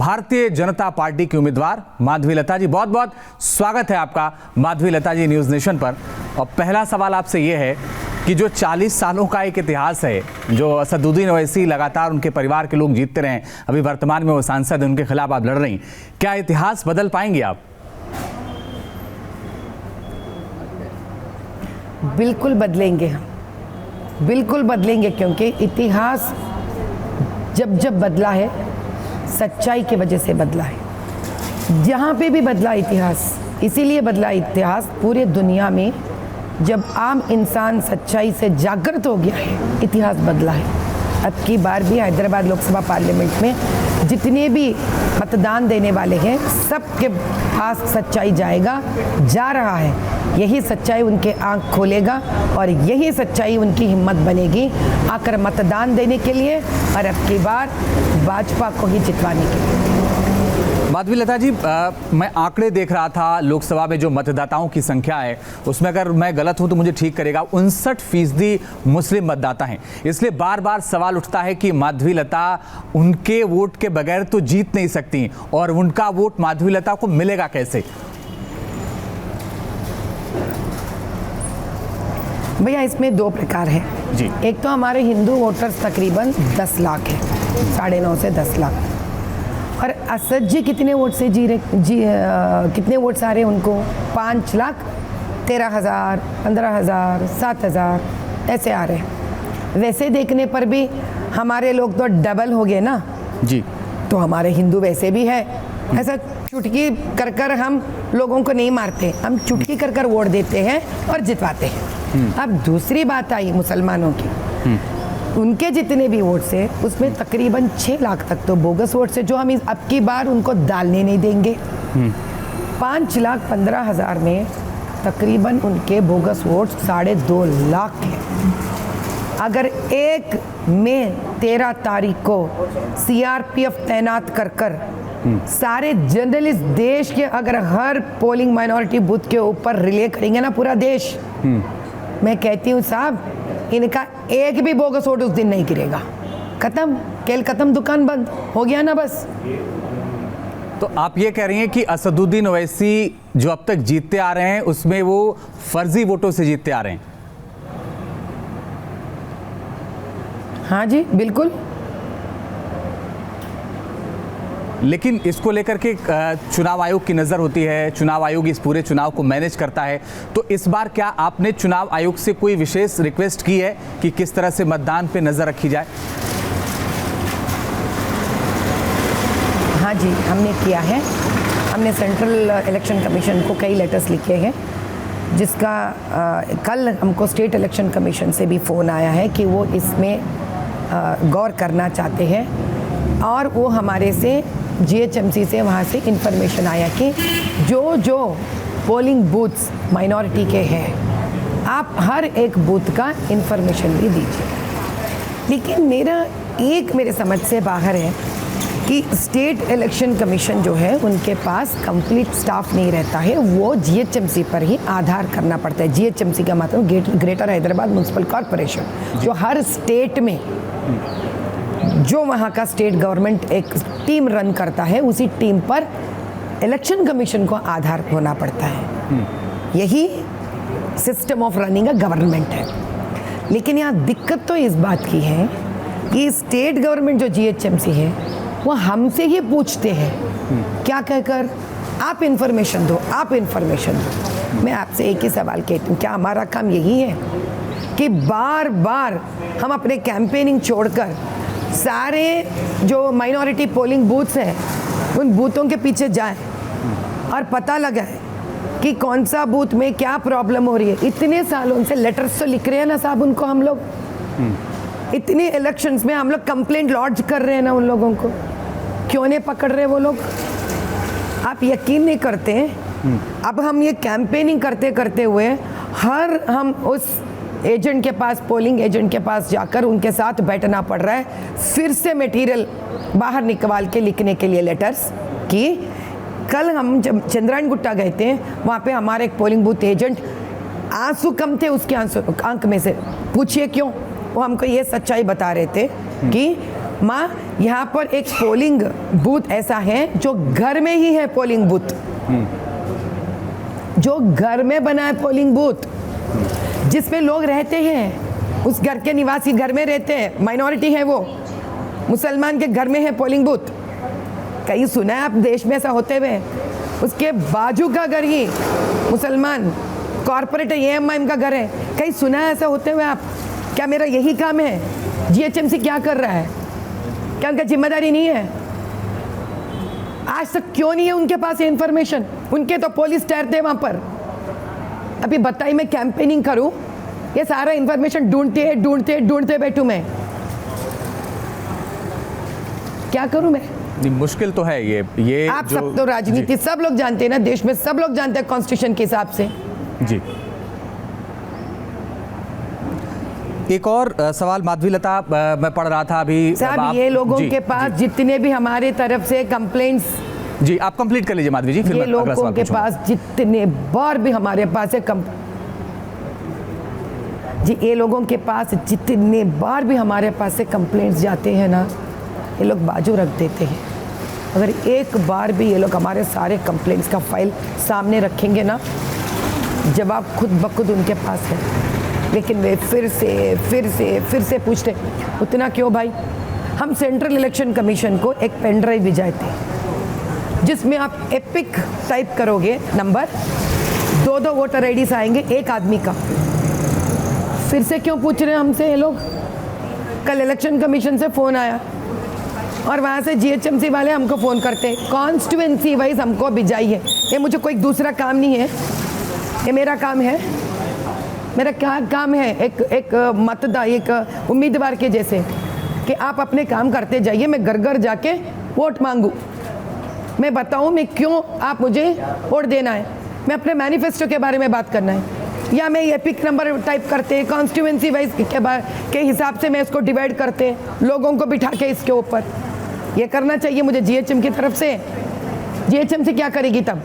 Bharatiya Janata party की उम्मीदवार माधवीलता जी। बहुत बहुत स्वागत है आपका माधवीलता जी न्यूज़ नेशन पर। और पहला सवाल आपसे ये है कि जो 40 सालों का एक इतिहास है, जो असदुद्दीन ओवैसी लगातार उनके परिवार के लोग जीतते रहे, अभी वर्तमान में वो सांसद हैं, उनके खिलाफ आप लड़ रही, क्या इतिहास बदल पाएंगी आप? बिल्कुल बदलेंगे हम, बिल्कुल बदलेंगे, क्योंकि इतिहास जब बदला है सच्चाई की वजह से बदला है। जहाँ पे भी बदला इतिहास, इसीलिए बदला इतिहास पूरे दुनिया में, जब आम इंसान सच्चाई से जागृत हो गया है, इतिहास बदला है। अब की बार भी हैदराबाद लोकसभा पार्लियामेंट में जितने भी मतदान देने वाले हैं, सबके पास सच्चाई जा रहा है। यही सच्चाई उनके आंख खोलेगा और यही सच्चाई उनकी हिम्मत बनेगी आकर मतदान देने के लिए और अब की बार भाजपा को ही जितवाने के लिए। माधवीलता जी, मैं आंकड़े देख रहा था लोकसभा में जो मतदाताओं की संख्या है, उसमें अगर मैं गलत हूं तो मुझे ठीक करेगा, 59% मुस्लिम मतदाता हैं। इसलिए बार बार सवाल उठता है कि माधवीलता उनके वोट के बगैर तो जीत नहीं सकती, और उनका वोट माधवीलता को मिलेगा कैसे? भैया, इसमें दो प्रकार है जी। एक तो हमारे हिंदू वोटर्स तकरीबन 10 लाख है, 9.5 से 10 लाख। और असद जी कितने वोट से कितने वोट्स आ रहे हैं उनको? 5 लाख 13,000, 15,000, 7,000 ऐसे आ रहे हैं। वैसे देखने पर भी हमारे लोग तो डबल हो गए ना जी। तो हमारे हिंदू वैसे भी है, ऐसा चुटकी कर कर हम लोगों को नहीं मारते, हम चुटकी कर कर वोट देते हैं और जितवाते हैं। अब दूसरी बात आई मुसलमानों की, उनके जितने भी वोट्स है उसमें तकरीबन 6 लाख तक तो बोगस वोट्स है, जो हम अब की बार उनको डालने नहीं देंगे। 5,15,000 में तकरीबन उनके बोगस वोट्स 2.5 लाख हैं। अगर 1 मई 13 तारीख को CRPF तैनात कर सारे जर्नलिस्ट देश के अगर हर पोलिंग माइनॉरिटी बूथ के ऊपर रिले करेंगे ना पूरा देश, मैं कहती हूँ साहब, इनका एक भी बोगस वोट उस दिन नहीं गिरेगा। खत्म, खेल खत्म, दुकान बंद हो गया ना बस। तो आप ये कह रही हैं कि असदुद्दीन ओवैसी जो अब तक जीतते आ रहे हैं उसमें वो फर्जी वोटों से जीतते आ रहे हैं? हाँ जी, बिल्कुल। लेकिन इसको लेकर के चुनाव आयोग की नज़र होती है, चुनाव आयोग इस पूरे चुनाव को मैनेज करता है, तो इस बार क्या आपने चुनाव आयोग से कोई विशेष रिक्वेस्ट की है कि किस तरह से मतदान पे नज़र रखी जाए? हाँ जी, हमने किया है। हमने सेंट्रल इलेक्शन कमीशन को कई लेटर्स लिखे हैं, जिसका कल हमको स्टेट इलेक्शन कमीशन से भी फ़ोन आया है कि वो इसमें गौर करना चाहते हैं। और वो हमारे से GHMC से वहाँ से इंफॉर्मेशन आया कि जो पोलिंग बूथ्स माइनॉरिटी के हैं, आप हर एक बूथ का इंफॉर्मेशन भी दीजिए। लेकिन मेरे समझ से बाहर है कि स्टेट इलेक्शन कमीशन जो है उनके पास कंप्लीट स्टाफ नहीं रहता है, वो GHMC पर ही आधार करना पड़ता है। GHMC का मतलब ग्रेटर हैदराबाद म्यूनसिपल कॉरपोरेशन, जो हर स्टेट में जो वहाँ का स्टेट गवर्नमेंट एक टीम रन करता है, उसी टीम पर इलेक्शन कमीशन को आधार होना पड़ता है। यही system of running a government है। लेकिन यहाँ दिक्कत तो इस बात की है कि स्टेट गवर्नमेंट जो GHMC है वो हमसे ही पूछते हैं, क्या कहकर, आप इंफॉर्मेशन दो, आप इंफॉर्मेशन दो। मैं आपसे एक ही सवाल कहती हूँ, क्या हमारा काम यही है कि बार बार हम अपने कैंपेनिंग छोड़कर सारे जो माइनॉरिटी पोलिंग बूथ्स हैं उन बूथों के पीछे जाएं और पता लगाएं कि कौन सा बूथ में क्या प्रॉब्लम हो रही है? इतने सालों से लेटर्स तो लिख रहे हैं ना साहब उनको, हम लोग इतने इलेक्शंस में हम लोग कंप्लेंट लॉन्च कर रहे हैं ना, उन लोगों को क्यों नहीं पकड़ रहे वो लोग? आप यकीन नहीं करते हैं, अब हम ये कैंपेनिंग करते करते हुए हम उस एजेंट के पास, पोलिंग एजेंट के पास जाकर उनके साथ बैठना पड़ रहा है, फिर से मटेरियल बाहर निकाल के लिखने के लिए लेटर्स। कि कल हम जब चंद्रायण गुट्टा गए थे, वहाँ पे हमारे एक पोलिंग बूथ एजेंट, आंसू कम थे उसके आंख में से, पूछिए क्यों? वो हमको ये सच्चाई बता रहे थे कि माँ, यहाँ पर एक पोलिंग बूथ ऐसा है जो घर में ही है, पोलिंग बूथ जो घर में बना है, पोलिंग बूथ जिसमें लोग रहते हैं, उस घर के निवासी घर में रहते हैं, माइनॉरिटी है वो, मुसलमान के घर में है पोलिंग बूथ। कहीं सुना है आप देश में ऐसा होते हुए? उसके बाजू का घर ही मुसलमान कॉर्पोरेट AMIM का घर है, कहीं सुना है ऐसा होते हुए आप? क्या मेरा यही काम है? GHMC क्या कर रहा है? क्या उनका जिम्मेदारी नहीं है? आज तक क्यों नहीं है उनके पास ये इंफॉर्मेशन? उनके तो पुलिस ठहरते वहां पर। अभी बताइए, मैं कैंपेनिंग करूं, ये सारा इंफॉर्मेशन ढूंढते बैठूं मैं, क्या करूं मैं? नहीं, मुश्किल तो है ये आप सब तो राजनीति सब लोग जानते हैं ना, देश में सब लोग जानते हैं कॉन्स्टिट्यूशन के हिसाब से। जी, एक और सवाल माधवीलता, मैं पढ़ रहा था अभी साहब, ये लोगों के पास जितने भी हमारे तरफ से कंप्लेंट्स, जी आप कंप्लीट कर लीजिए माधवी जी, फिर ये मैं अगला लोगों सवाल के पूछूंगा। पास जितने बार भी हमारे पास है ये लोगों के पास जितने बार भी हमारे पास से कंप्लेंट्स जाते हैं ना, ये लोग बाजू रख देते हैं। अगर एक बार भी ये लोग हमारे सारे कंप्लेंट्स का फाइल सामने रखेंगे ना, जवाब खुद ब खुद उनके पास है। लेकिन वे फिर से पूछते, उतना क्यों भाई? हम सेंट्रल इलेक्शन कमीशन को एक पेन ड्राइव भिजाते हैं जिसमें आप एपिक टाइप करोगे नंबर, 2 वोटर IDs आएंगे एक आदमी का। फिर से क्यों पूछ रहे हैं हमसे ये लोग? कल इलेक्शन कमीशन से फ़ोन आया और वहाँ से GHMC वाले हमको फ़ोन करते, कॉन्स्टिट्यूएंसी वाइज हमको भिजाइए। ये मुझे कोई दूसरा काम नहीं है, ये मेरा काम है। मेरा क्या काम है? एक उम्मीदवार के जैसे कि आप अपने काम करते जाइए, मैं घर घर जाके वोट मांगूँ, मैं बताऊँ मैं क्यों आप मुझे वोट देना है, मैं अपने मैनिफेस्टो के बारे में बात करना है, या मैं एपिक नंबर टाइप करते कॉन्स्टिट्यूएंसी वाइज के हिसाब से मैं इसको डिवाइड करते लोगों को बिठा के इसके ऊपर। ये करना चाहिए मुझे GHM की तरफ से। GHMC क्या करेगी तब?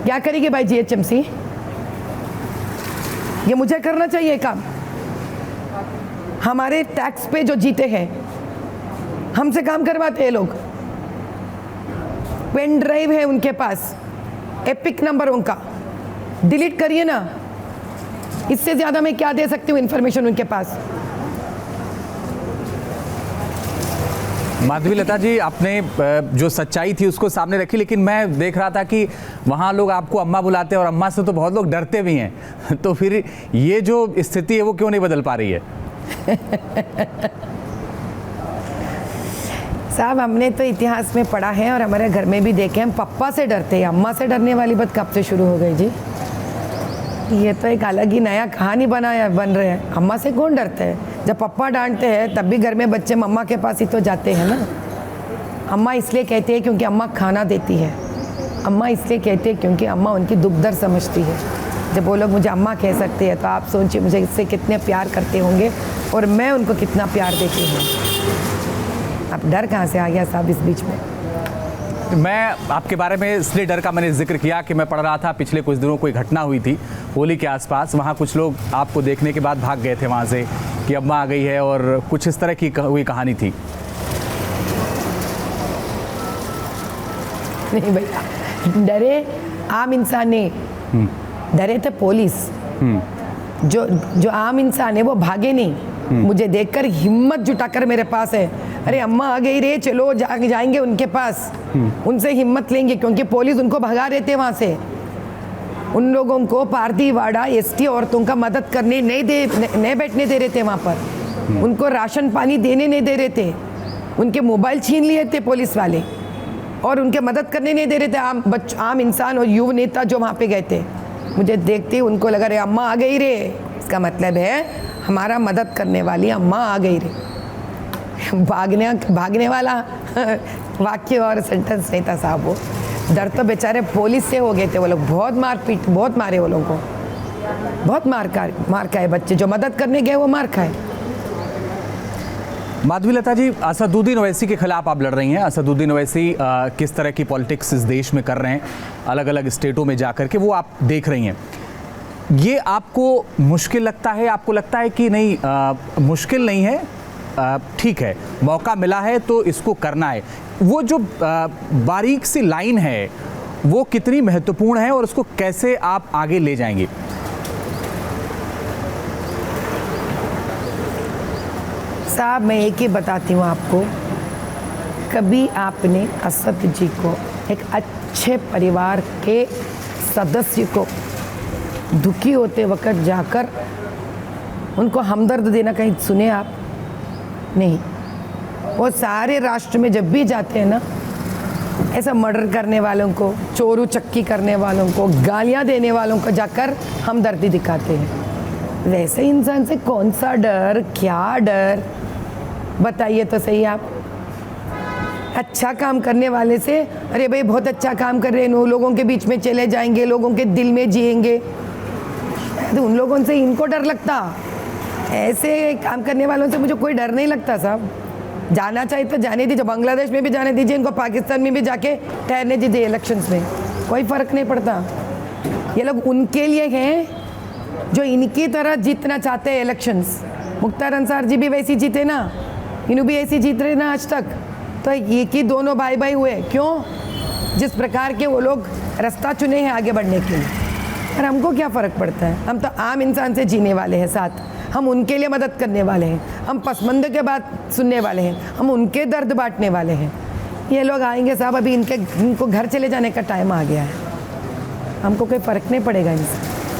क्या करेगी भाई GHMC? ये मुझे करना चाहिए काम। हमारे टैक्स पे जो जीते हैं हमसे काम करवाते हैं लोग। पेन ड्राइव है उनके पास, एपिक नंबर उनका, डिलीट करिए ना। इससे ज़्यादा मैं क्या दे सकती हूँ इन्फॉर्मेशन उनके पास? माधवीलता जी, आपने जो सच्चाई थी उसको सामने रखी, लेकिन मैं देख रहा था कि वहाँ लोग आपको अम्मा बुलाते हैं और अम्मा से तो बहुत लोग डरते भी हैं। तो फिर ये जो स्थिति है वो क्यों नहीं बदल पा रही है? साहब, हमने तो इतिहास में पढ़ा है और हमारे घर में भी देखे, हम पप्पा से डरते हैं, अम्मा से डरने वाली बात कब से शुरू हो गई जी? ये तो एक अलग ही नया कहानी बन रहे हैं। अम्मा से कौन डरते हैं? जब पप्पा डांटते हैं तब भी घर में बच्चे मम्मा के पास ही तो जाते हैं ना। अम्मा इसलिए कहती है क्योंकि अम्मा खाना देती है, अम्मा इसलिए कहती है क्योंकि अम्मा उनकी दुख दर्द समझती है। जब वो लोग मुझे अम्मा कह सकते हैं तो आप सोचिए मुझे इससे कितने प्यार करते होंगे और मैं उनको कितना प्यार देती हूँ। अब डर कहाँ से आ गया साहब इस बीच में? मैं आपके बारे में इसलिए डर का मैंने जिक्र किया कि मैं पढ़ रहा था पिछले कुछ दिनों कोई घटना हुई थी होली के आसपास। वहाँ कुछ लोग आपको देखने के बाद भाग गए थे वहाँ से कि अम्मा आ गई है, और कुछ इस तरह की हुई कहानी थी। नहीं भैया, डरे आम इंसान नहीं, डरे थे पुलिस। जो आम इंसान है वो भागे नहीं, मुझे देखकर हिम्मत जुटाकर मेरे पास है, अरे अम्मा आ गई रे, चलो जाएंगे उनके पास, उनसे हिम्मत लेंगे, क्योंकि पुलिस उनको भगा रहे थे वहाँ से। उन लोगों को पारदीवाड़ा ST औरतों का मदद करने नहीं बैठने दे रहे थे वहाँ पर, उनको राशन पानी देने नहीं दे रहे थे, उनके मोबाइल छीन लिए थे पुलिस वाले और उनके मदद करने नहीं दे रहे थे आम इंसान और युवा नेता जो वहाँ पे गए थे। मुझे देखते ही उनको लगा, रे अम्मा आ गई रे, इसका मतलब है हमारा मदद करने वाली अम्मा आ गई रे। भागने वाला वाक्य और सेंटेंस नहीं था साहब, वो डर तो बेचारे पुलिस से हो गए थे। वो लोग बहुत मारे, वो लोगों को बहुत मार खाए। बच्चे जो मदद करने गए वो मार खाए। माधवीलता जी, असदुद्दीन ओवैसी के खिलाफ आप लड़ रही हैं। असदुद्दीन ओवैसी किस तरह की पॉलिटिक्स इस देश में कर रहे हैं अलग अलग स्टेटों में जाकर के, वो आप देख रही हैं। ये आपको मुश्किल लगता है? आपको लगता है कि नहीं मुश्किल नहीं है, ठीक है, मौका मिला है तो इसको करना है, वो जो बारीक सी लाइन है वो कितनी महत्वपूर्ण है और उसको कैसे आप आगे ले जाएंगे? साहब मैं एक ही बताती हूँ आपको, कभी आपने असद जी को, एक अच्छे परिवार के सदस्य को, दुखी होते वक्त जाकर उनको हमदर्द देना कहीं सुने आप? नहीं। वो सारे राष्ट्र में जब भी जाते हैं ना, ऐसा मर्डर करने वालों को, चोरू चक्की करने वालों को, गालियां देने वालों को जाकर हमदर्दी दिखाते हैं। वैसे इंसान से कौन सा डर, क्या डर, बताइए तो सही आप। अच्छा काम करने वाले से, अरे भाई बहुत अच्छा काम कर रहे हैं, लोगों के बीच में चले जाएंगे, लोगों के दिल में जिएंगे, तो उन लोगों से इनको डर लगता। ऐसे काम करने वालों से मुझे कोई डर नहीं लगता साहब। जाना चाहिए तो जाने दीजिए, बांग्लादेश में भी जाने दीजिए, इनको पाकिस्तान में भी जाके ठहरने दीजिए इलेक्शंस में, कोई फ़र्क नहीं पड़ता। ये लोग उनके लिए हैं जो इनकी तरह जीतना चाहते हैं इलेक्शंस। मुख्तार अंसार जी भी वैसी जीते ना, इन्हों भी ऐसी जीत रहे ना आज तक, तो ये कि दोनों भाई भाई हुए। क्यों? जिस प्रकार के वो लोग रास्ता चुने हैं आगे बढ़ने के लिए। और हमको क्या फ़र्क पड़ता है, हम तो आम इंसान से जीने वाले हैं साथ, हम उनके लिए मदद करने वाले हैं, हम पसमंद के बात सुनने वाले हैं, हम उनके दर्द बांटने वाले हैं। ये लोग आएंगे साहब, अभी इनको घर चले जाने का टाइम आ गया है, हमको कोई फ़र्क नहीं पड़ेगा इनसे।